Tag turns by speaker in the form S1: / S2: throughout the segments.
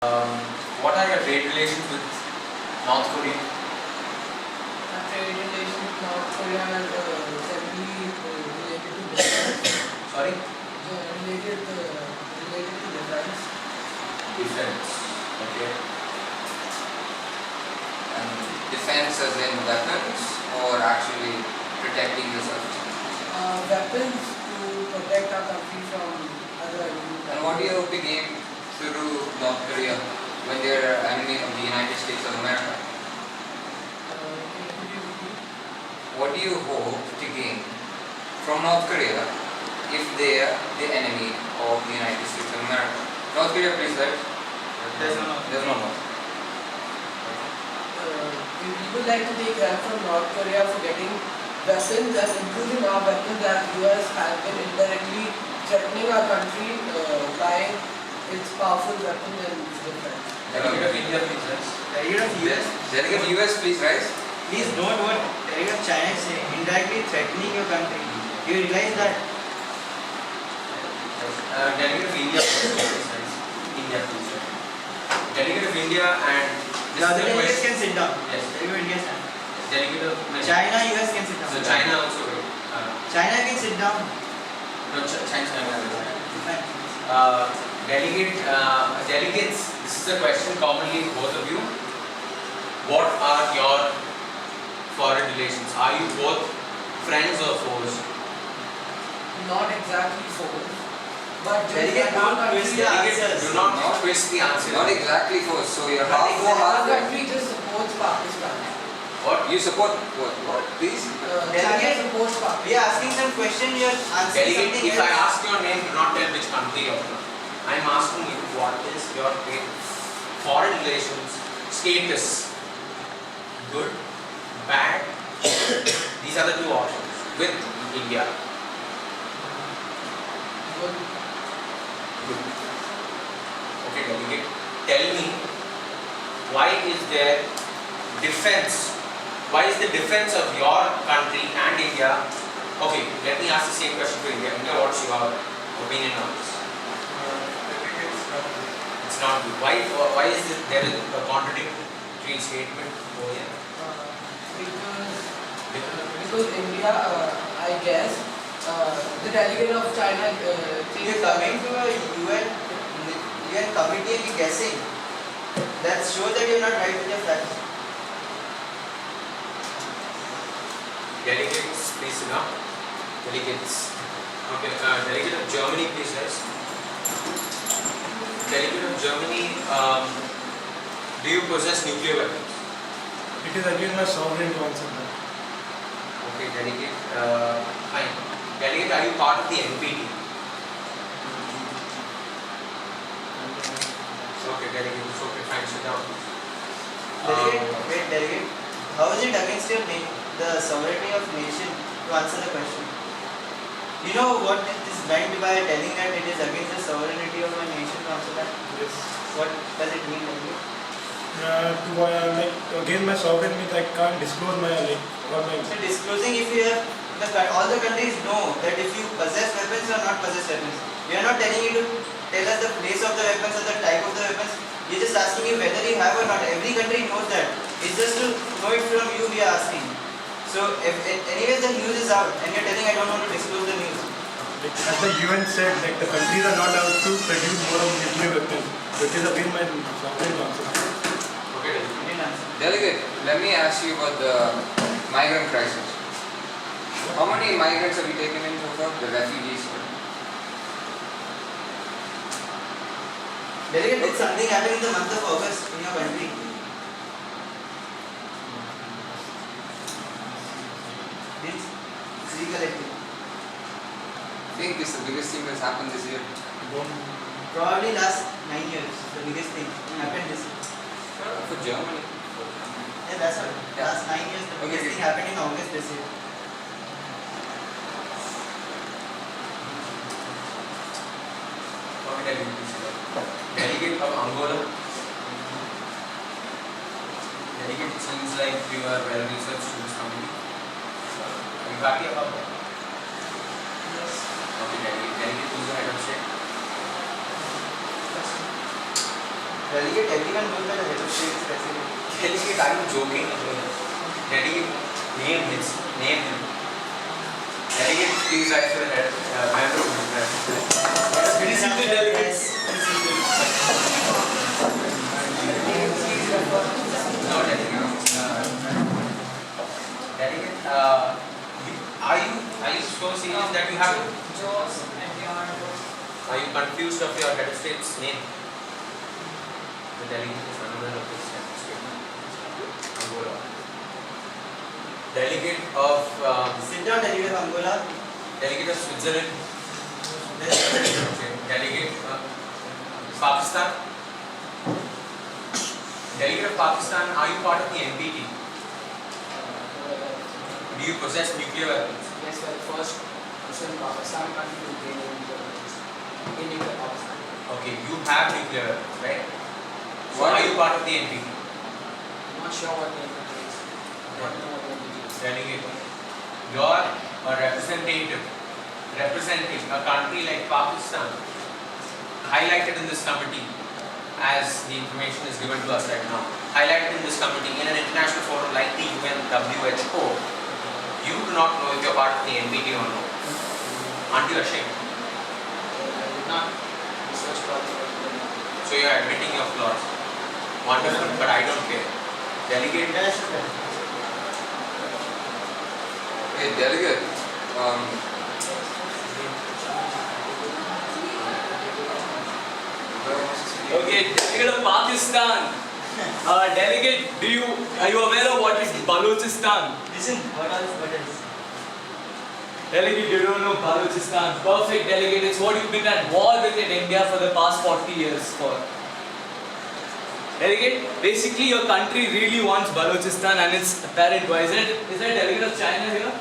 S1: What are your trade relations with North Korea?
S2: Trade relations with North Korea are generally related to defense.
S1: Sorry?
S2: Related to defense.
S1: Defense. Okay.
S3: And defense as in weapons or actually protecting yourself?
S2: Weapons to protect our country from other enemies.
S3: And what do you hope to gain through North Korea when they are an enemy of the United States of America? What do you hope to gain from North Korea if they are the enemy of the United States of America? North Korea, please, right?
S1: There's no North.
S3: There's no North.
S2: We would like to take help from North Korea for getting weapons and improving our weapons that US has been indirectly threatening our country by its powerful weapons and defense.
S1: Delegate of India, please rise.
S4: Delegate of US.
S3: Delegate US, please rise.
S4: Please note what delegate of China is saying. Indirectly threatening your country. Do you realize that?
S1: Delegate of India, please rise. India, please rise. Delegate of India and
S4: The other delegates can sit down.
S1: Yes.
S4: Delegate of India stand.
S1: Delegate of
S4: China, US can sit down.
S1: So China also.
S4: China can sit down.
S1: No, China.
S4: Fine.
S1: Delegates. This is a question commonly to both of you. What are your foreign relations? Are you both friends or foes?
S2: Not exactly foes, but
S4: Delegate don't twist the
S1: Delegates
S4: answers.
S1: do not twist the answer.
S3: Not exactly foes. So you're
S4: Not
S3: half for
S2: our
S3: half.
S2: country just supports Pakistan.
S1: What?
S3: You support what? What? Please.
S2: China
S4: Delegate-
S2: supports Pakistan.
S4: We are asking some question. You are answering
S1: Delegate,
S4: something
S1: if I
S4: else.
S1: ask your name, do not tell which country you're from. I'm asking you what is your foreign relations status? Good, bad. These are the two options with India.
S2: Good.
S1: Okay, delegate. Tell me, why is there defense? Why is the defense of your country and India? Okay, let me ask the same question to India. India, what's your opinion on this? It's not good. Why is it there is a contradictory statement over here?
S2: Because India, I guess, the delegate of China
S4: You are coming to a UN committee and you guessing. That shows that you are not right with your facts.
S1: Delegates, please sit down. Delegates. Okay, delegate of Germany, please rise. Delegate of Germany, do you possess nuclear weapons?
S5: It is again my sovereign concept.
S1: Okay, delegate, fine. Delegate, are you part of the NPT? Okay, delegate, it's okay, fine, sit down.
S4: Delegate. How is it against your name, the sovereignty of nation, to answer the question? You know what is meant by telling that it is against the sovereignty of a nation to answer that?
S5: Yes.
S4: What does it mean? Delegate?
S5: Again my sovereign means I can't disclose my
S4: So disclosing, if you have all the countries know that if you possess weapons or not possess weapons. We are not telling you to tell us the place of the weapons or the type of the weapons. We are just asking you whether you have or not. Every country knows that. It's just to know it from you we are asking. So if anyways the news is out and you're telling I don't want to disclose the news.
S5: As the UN said, like the countries are not allowed to produce more of nuclear weapons. That is again my sovereign concept.
S1: Okay, delegate.
S4: Indian answer.
S3: Delegate, let me ask you about the migrant crisis. How many migrants have you taken in so far? The refugees?
S4: Delegate, did something happen in the month of August in your country? It's recollected.
S3: I think it's the biggest thing that's happened this year.
S4: Probably last 9 years, the biggest thing happened this year.
S3: For Germany.
S4: Yeah, that's all.
S3: Yeah.
S4: Last 9 years, the biggest
S3: Okay.
S4: thing happened in August this year.
S1: Okay, delegate, please sit down. Delegate of Angola. Delegate, it seems like you are well researched to this committee. Are you happy about that?
S2: Yes.
S1: Okay, delegate, who's the head of state?
S4: Delegate, everyone knows that the head of state is president.
S1: Delegate, are you joking? Delegate, name him. Delegate, please write for the head, member of the
S6: This is the delegates.
S1: No, delegate. Delegate, are you so serious that you have? Are you confused of your head of state's name? The delegate is another of this state. Angola. Delegate of
S4: Sit down, delegate of Angola.
S1: delegate of Switzerland. Okay. Delegate Pakistan. Delegate of Pakistan, are you part of the NPT? Do you possess nuclear weapons?
S2: Yes, well, first person in Pakistan country to gain in nuclear Pakistan.
S1: Okay, you have nuclear weapons, right? So
S3: What?
S1: are you part of the NPT?
S2: I'm not sure what the NPT is. I don't know what the NPT is.
S1: Delegate, you're a representative representing a country like Pakistan, highlighted in this committee as the information is given to us right now, highlighted in this committee in an international forum like the UN WHO. You do not know if you're part of the NPT or no. Aren't you ashamed?
S2: I did not research about the NPT.
S1: So you're admitting your flaws. Wonderful, but I don't care. Delegate,
S3: Hey, delegate.
S6: Okay, delegate of Pakistan. Delegate, are you aware of what is Balochistan?
S4: Listen, what else?
S6: Delegate, you don't know Balochistan. Perfect, delegate. It's what you've been at war with in India for the past 40 years for. Delegate, basically your country really wants Balochistan and it's apparent why. Is there a delegate of China here?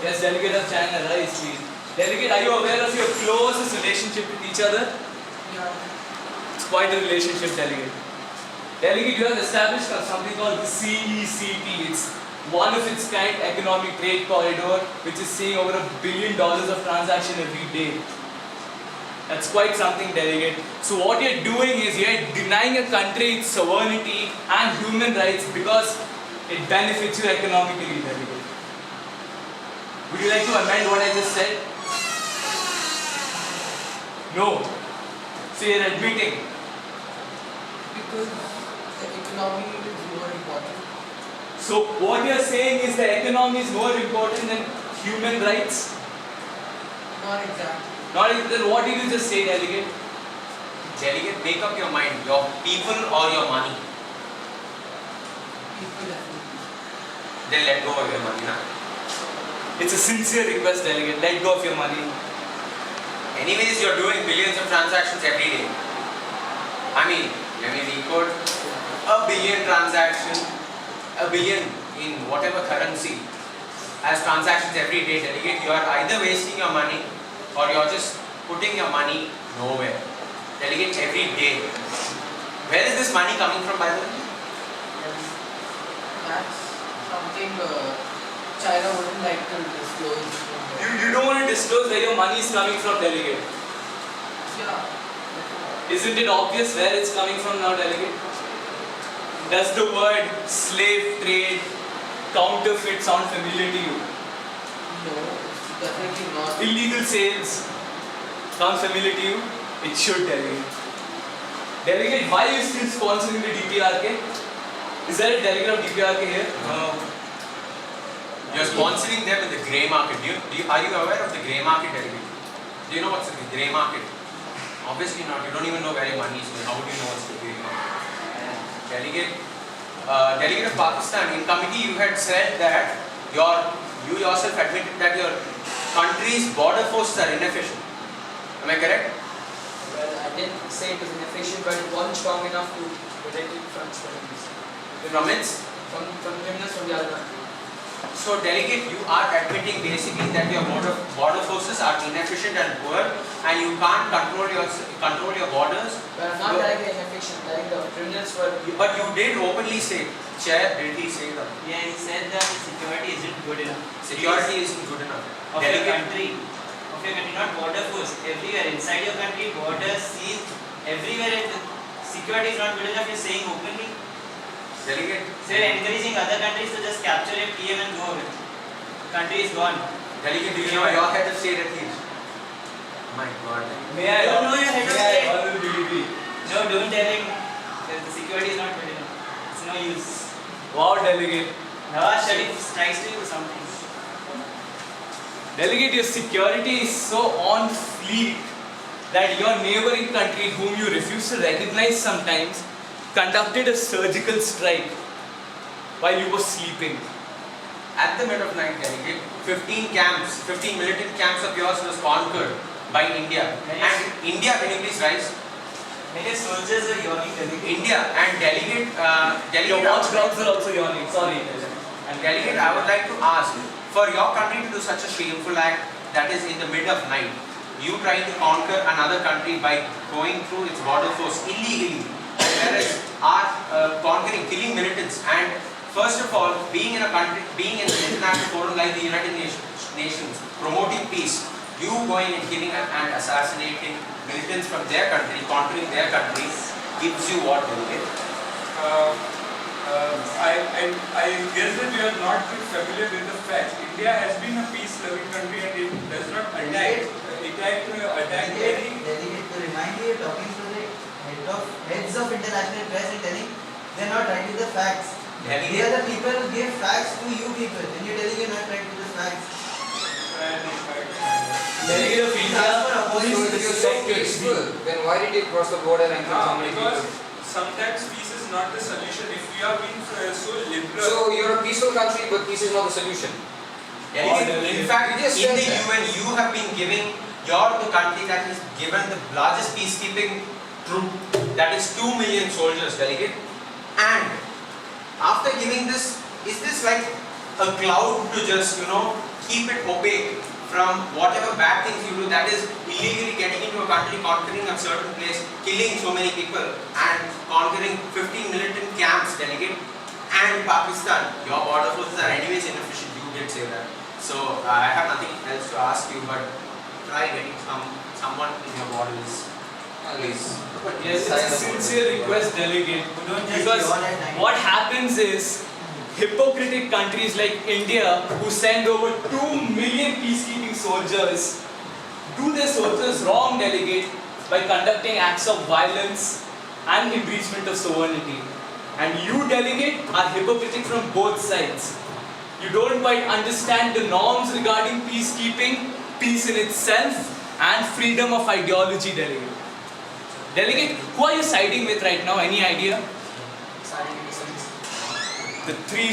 S6: Yes, delegate of China, right, please. Delegate, are you aware of your closest relationship with each other?
S2: Yeah.
S6: It's quite a relationship, delegate. Delegate, you have established something called the CECT. It's one of its kind economic trade corridor which is seeing over $1 billion of transaction every day. That's quite something, delegate. So what you're doing is you're denying a country its sovereignty and human rights because it benefits you economically, delegate. Would you like to amend what I just said? No. So you're admitting.
S2: Because the economy is more important.
S6: So what you're saying is the economy is more important than human rights?
S2: Not exactly.
S6: Then what did you just say, delegate?
S1: delegate, make up your mind. Your people or your money.
S2: People definitely.
S1: Then let go of your money now.
S6: It's a sincere request, delegate. Let go of your money.
S1: Anyways, you're doing billions of transactions every day. I mean, let me decode. A billion transaction, a billion in whatever currency as transactions every day. Delegate, you are either wasting your money or you're just putting your money nowhere. Delegate, every day. Where is this money coming from, by the way?
S2: That's something China wouldn't like to disclose.
S6: You don't want to disclose where your money is coming from, delegate.
S2: Yeah.
S6: Isn't it obvious where it's coming from now, delegate? Does the word slave trade, counterfeit sound familiar to you?
S2: No, it's definitely not.
S6: Illegal sales sound familiar to you? It should, delegate. Delegate, why are you still sponsoring the DPRK? Is there a delegate of DPRK here?
S1: No. You're sponsoring them in the grey market. Are you aware of the grey market, delegate? Do you know what's the grey market? Obviously not. You don't even know where your money is going. How would you know what's the grey market? Delegate, delegate of Pakistan, in committee you had said that you yourself admitted that your country's border forces are inefficient. Am I correct?
S2: Well, I didn't say it was inefficient, but it wasn't strong enough to protect it from criminals.
S1: From its?
S2: From criminals from the other country.
S1: So delegate, you are admitting basically that your border forces are inefficient and poor, and you can't control your borders.
S2: But I'm not telling the inefficient, telling the criminals were.
S1: But you did openly say, Chair, did he say that?
S4: Yeah, he said that security isn't good enough.
S1: Security isn't good enough.
S4: Of your country, not border force. Everywhere inside your country, borders, seas, everywhere. security is not good enough, you're saying openly.
S1: Delegate.
S4: So you're encouraging other countries to just capture your PM and go away. Country is gone.
S1: Delegate, do you know your head of state at least? My God.
S6: May I?
S4: You don't know your head of
S6: May I
S4: state?
S6: honorable DDP?
S4: No, don't tell him that the security is not good enough. It's no use.
S6: Wow, delegate.
S4: Nawaz Sharif strikes to you something.
S6: Delegate, your security is so on fleek that your neighboring country, whom you refuse to recognize sometimes, conducted a surgical strike while you were sleeping.
S1: At the mid of night, delegate, 15 camps, 15 militant camps of yours was conquered by India.
S4: Yes.
S1: And India, can you please rise?
S4: Many soldiers are yawning.
S1: India and delegate,
S6: Your watchdogs are also yawning. Sorry.
S1: And delegate, I would like to ask, for your country to do such a shameful act that is in the mid of night, you trying to conquer another country by going through its border force illegally, whereas are conquering, killing militants, and first of all, being in a country, being in an international forum like the United Nations, promoting peace, you going and killing and assassinating militants from their country, conquering their country, gives you what, delegate?
S7: I guess that you are not too familiar with the facts. India has been a peace-loving country and it does not attack any.
S4: Delegate, to remind you, you're talking to the heads of international press and telling they're not writing the facts.
S1: Delegate.
S4: They are the people who give facts to you people. And you're telling you're not writing the facts.
S6: Delegate of India.
S3: So if you're so peaceful, then why did you cross the border and kill so many
S7: Because
S3: people?
S7: sometimes peace is not the solution. If you are being so liberal.
S3: So you're a peaceful country, but peace is not the solution.
S1: In fact,
S3: You just
S1: in
S3: said
S1: the
S3: that.
S1: UN, you have been giving, you're the country that is given the largest peacekeeping troop, that is 2 million soldiers, delegate. And after giving this, is this like a cloud to just, keep it opaque from whatever bad things you do, that is illegally getting into a country, conquering a certain place, killing so many people, and conquering 15 militant camps, delegate, and Pakistan. Your border forces are anyways inefficient, you did say that. So I have nothing else to ask you, but try getting someone in your borders, please.
S6: Yes, it's a sincere request, delegate.
S4: Don't just
S6: Because
S4: yawn at night.
S6: what happens is, hypocritic countries like India, who send over 2 million peacekeeping soldiers, do their soldiers wrong, delegate, by conducting acts of violence and impeachment of sovereignty. And you, delegate, are hypocritic from both sides. You don't quite understand the norms regarding peacekeeping, peace in itself, and freedom of ideology, delegate. Delegate, who are you siding with right now? Any idea? The three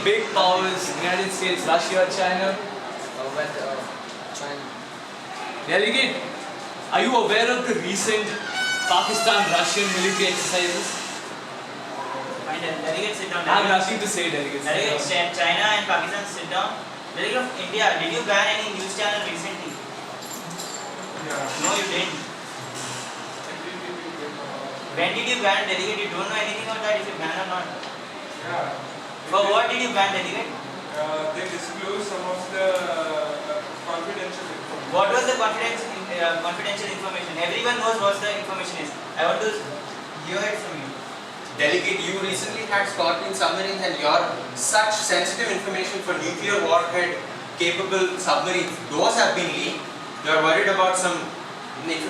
S6: big powers, United States, Russia, China.
S2: China.
S6: Delegate, are you aware of the recent Pakistan-Russian military exercises?
S4: Fine, delegate, sit down.
S6: I have nothing to say, delegate.
S4: Delegate, China and Pakistan, sit down. Delegate of India, did you ban any news channel recently? No, you didn't. When did you ban, delegate? You don't know anything about that if you ban or not.
S7: Yeah.
S4: For what did you ban, delegate?
S7: They disclose some of the confidential information.
S4: What was the confidential information? Everyone knows what the information is. I want to hear it from you.
S1: Delegate, you recently had Scorpion submarines and your such sensitive information for nuclear warhead capable submarines, those have been leaked. You are worried about some information